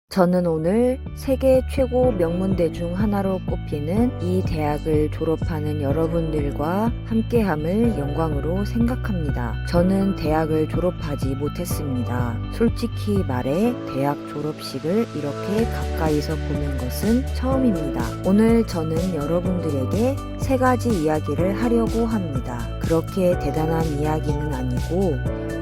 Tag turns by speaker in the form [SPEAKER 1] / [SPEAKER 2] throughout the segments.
[SPEAKER 1] 저는 오늘 세계 최고 명문대 중 하나로 꼽히는 이 대학을 졸업하는 여러분들과 함께함을 영광으로 생각합니다. 저는 대학을 졸업하지 못했습니다. 솔직히 말해 대학 졸업식을 이렇게 가까이서 보는 것은 처음입니다. 오늘 저는 여러분들에게 세 가지 이야기를 하려고 합니다. 그렇게 대단한 이야기는 아니고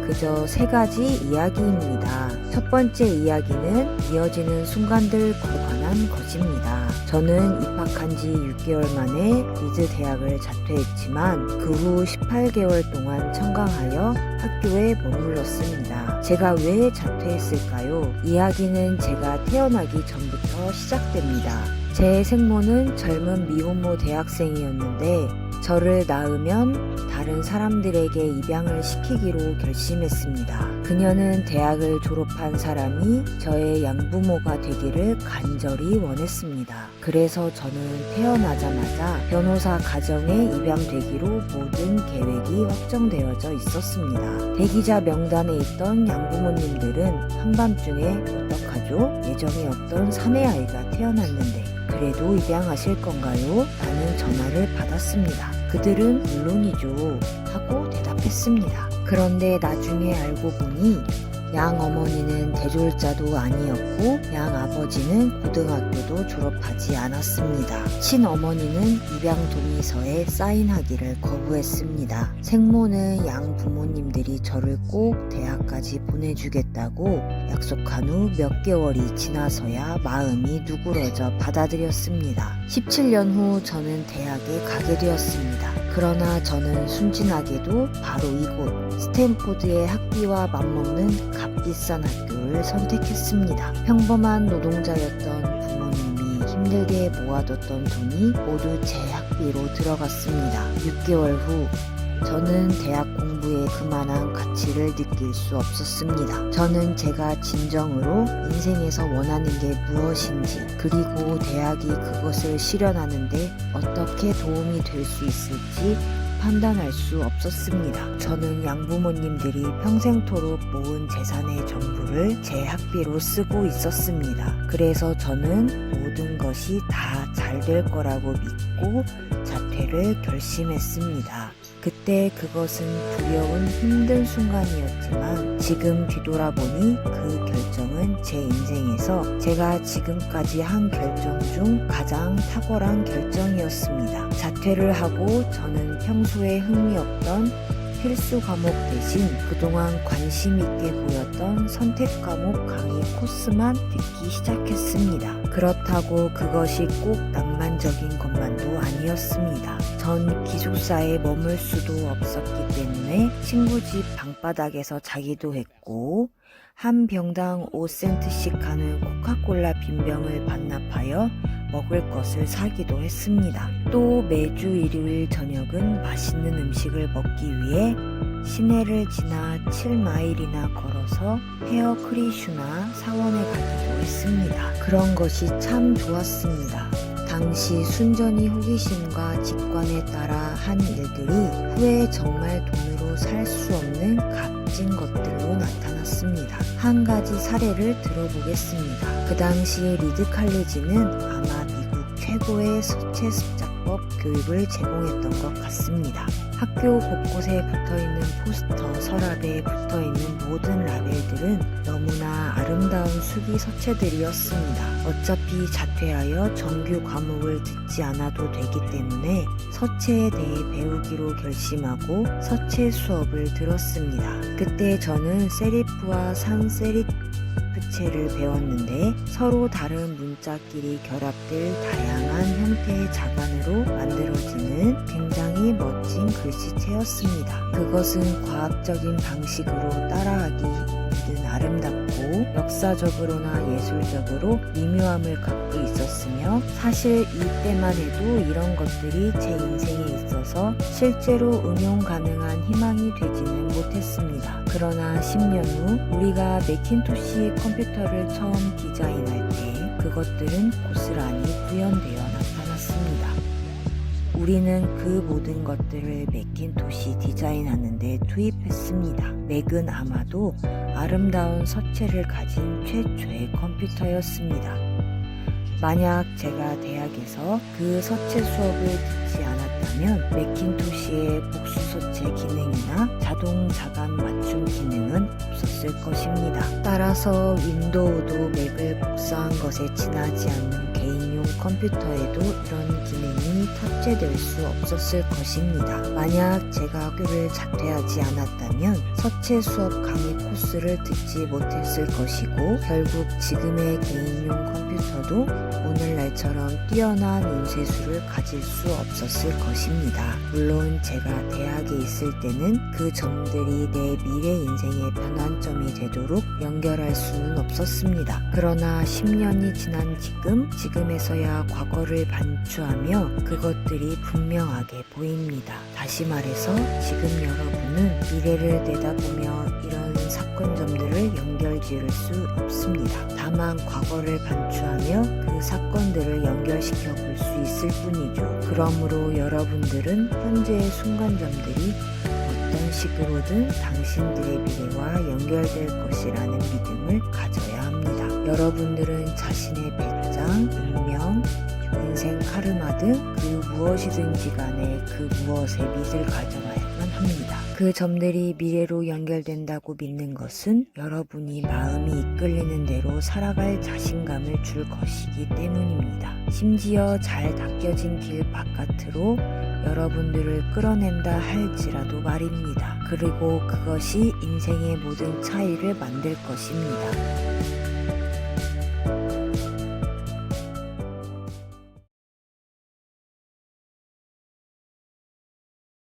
[SPEAKER 1] 그저 세 가지 이야기입니다. 첫 번째 이야기는 이어지는 순간들과 관한 것입니다. 저는 입학한 지 6개월 만에 리드 대학을 자퇴했지만 그 후 18개월 동안 청강하여 학교에 머물렀습니다. 제가 왜 자퇴했을까요? 이야기는 제가 태어나기 전부터 시작됩니다. 제 생모는 젊은 미혼모 대학생이었는데 저를 낳으면 다른 사람들에게 입양을 시키기로 결심했습니다. 그녀는 대학을 졸업한 사람이 저의 양부모가 되기를 간절히 원했습니다. 그래서 저는 태어나자마자 변호사 가정에 입양되기로 모든 계획이 확정되어져 있었습니다. 대기자 명단에 있던 양부모님들은 한밤중에 어떡하죠? 예정이 없던 사내아이가 태어났는데 그래도 입양하실 건가요? 라는 전화를 받았습니다. 그들은 물론이죠 하고 대답했습니다. 그런데 나중에 알고 보니 양 어머니는 대졸자도 아니었고 양 아버지는 고등학교도 졸업하지 않았습니다. 친어머니는 입양 동의서에 사인하기를 거부했습니다. 생모는 양 부모님들이 저를 꼭 대학까지 보내주겠다고 약속한 후 몇 개월이 지나서야 마음이 누그러져 받아들였습니다. 17년 후 저는 대학에 가게 되었습니다. 그러나 저는 순진하게도 바로 이곳 스탠포드의 학비와 맞먹는 값비싼 학교를 선택했습니다. 평범한 노동자였던 부모님이 힘들게 모아뒀던 돈이 모두 제 학비로 들어갔습니다. 6개월 후 저는 대학 공부에 그만한 가치를 느낄 수 없었습니다. 저는 제가 진정으로 인생에서 원하는 게 무엇인지 그리고 대학이 그것을 실현하는데 어떻게 도움이 될 수 있을지 판단할 수 없었습니다. 저는 양부모님들이 평생토록 모은 재산의 전부를 제 학비로 쓰고 있었습니다. 그래서 저는 모든 것이 다 잘 될 거라고 믿고 자퇴를 결심했습니다. 그때 그것은 두려운 힘든 순간이었지만 지금 뒤돌아보니 그 결정은 제 인생에서 제가 지금까지 한 결정 중 가장 탁월한 결정이었습니다. 자퇴를 하고 저는 평소에 흥미 없던 필수 과목 대신 그동안 관심 있게 보였던 선택 과목 강의 코스만 듣기 시작했습니다. 그렇다고 그것이 꼭 낭만적인 것만도 아니었습니다. 전 기숙사에 머물 수도 없었기 때문에 친구 집 방바닥에서 자기도 했고 한 병당 5센트씩 하는 코카콜라 빈병을 반납하여 먹을 것을 사기도 했습니다. 또 매주 일요일 저녁은 맛있는 음식을 먹기 위해 시내를 지나 7마일이나 걸어서 헤어 크리슈나 사원에 가기도 했습니다. 그런 것이 참 좋았습니다. 당시 순전히 호기심과 직관에 따라 한 일들이 후에 정말 돈으로 살 수 없는 값진 것들로 나타났습니다. 한 가지 사례를 들어보겠습니다. 그 당시 리드 칼리지는 아마 미국 최고의 서체 습작법 교육을 제공했던 것 같습니다. 학교 곳곳에 붙어있는 포스터, 서랍에 붙어있는 모든 라벨들은 너무나 아름다운 수기 서체들이었습니다. 어차피 자퇴하여 정규 과목을 듣지 않아도 되기 때문에 서체에 대해 배우기로 결심하고 서체 수업을 들었습니다. 그때 저는 세리프와 산세리프체를 배웠는데 서로 다른 문자끼리 결합될 다양한 형태의 자간으로 만들어지는 굉장히 멋진 글씨체였습니다. 그것은 과학적인 방식으로 따라하기 힘든 아름답고 역사적으로나 예술적으로 미묘함을 갖고 있었으며 사실 이때만 해도 이런 것들이 제 인생에 있어서 실제로 응용 가능한 희망이 되지는 못했습니다. 그러나 10년 후 우리가 매킨토시 컴퓨터를 처음 디자인할 때 그것들은 고스란히 구현되어 나타났습니다. 우리는 그 모든 것들을 맥킨토시 디자인하는 데 투입했습니다. 맥은 아마도 아름다운 서체를 가진 최초의 컴퓨터였습니다. 만약 제가 대학에서 그 서체 수업을 듣지 않았다면 맥킨토시의 복수 서체 기능이나 자동 자감 맞춤 기능은 없었을 것입니다. 따라서 윈도우도 맥을 복사한 것에 지나지 않는 개인용 컴퓨터에도 이런 기능이 탑재될 수 없었을 것입니다. 만약 제가 학교를 자퇴하지 않았다면 서체 수업 강의 코스를 듣지 못했을 것이고 결국 지금의 개인용 컴퓨터도 오늘날처럼 뛰어난 인쇄술을 가질 수 없었을 것입니다. 물론 제가 대학에 있을 때는 그 점들이 내 미래 인생의 변환점이 되도록 연결할 수는 없었습니다. 그러나 10년이 지난 지금에서야 과거를 반추하며 그것들이 분명하게 보입니다. 다시 말해서 지금 여러분은 미래를 내다보며 이런 사건점들을 연결 지을 수 없습니다. 다만 과거를 반추하며 그 사건들을 연결시켜 볼 수 있을 뿐이죠. 그러므로 여러분들은 현재의 순간점들이 어떤 식으로든 당신들의 미래와 연결될 것이라는 믿음을 가져야 합니다. 여러분들은 자신의 배짱, 운명, 인생 카르마 등 그 무엇이든지 간에 그 무엇에 믿을 가져야만 합니다. 그 점들이 미래로 연결된다고 믿는 것은 여러분이 마음이 이끌리는 대로 살아갈 자신감을 줄 것이기 때문입니다. 심지어 잘 닦여진 길 바깥으로 여러분들을 끌어낸다 할지라도 말입니다. 그리고 그것이 인생의 모든 차이를 만들 것입니다.